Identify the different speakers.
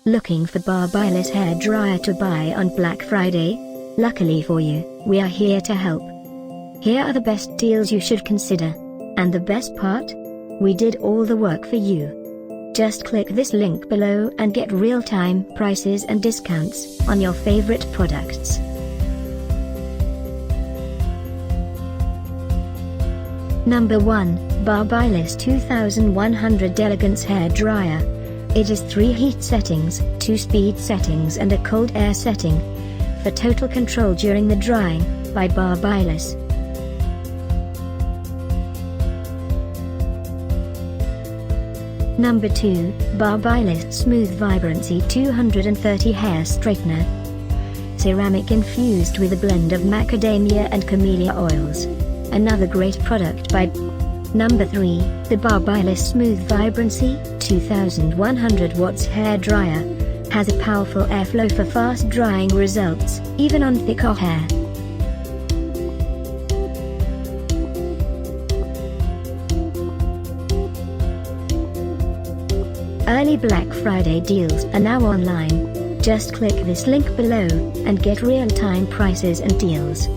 Speaker 1: Looking for BaByliss hair dryer to buy on Black Friday? Luckily for you, we are here to help. Here are the best deals you should consider. And the best part? We did all the work for you. Just click this link below and get real-time prices and discounts on your favorite products. Number 1, BaByliss 2100 Elegance hair dryer. It is 3 heat settings, 2 speed settings and a cold air setting. For total control during the drying, by BaByliss. Number 2, BaByliss Smooth Vibrancy 230 Hair Straightener. Ceramic infused with a blend of macadamia and camellia oils. Another great product by Number 3, the BaByliss Smooth Vibrancy 2100 watts hair dryer. Has a powerful airflow for fast drying results, even on thicker hair. Early Black Friday deals are now online. Just click this link below and get real-time prices and deals.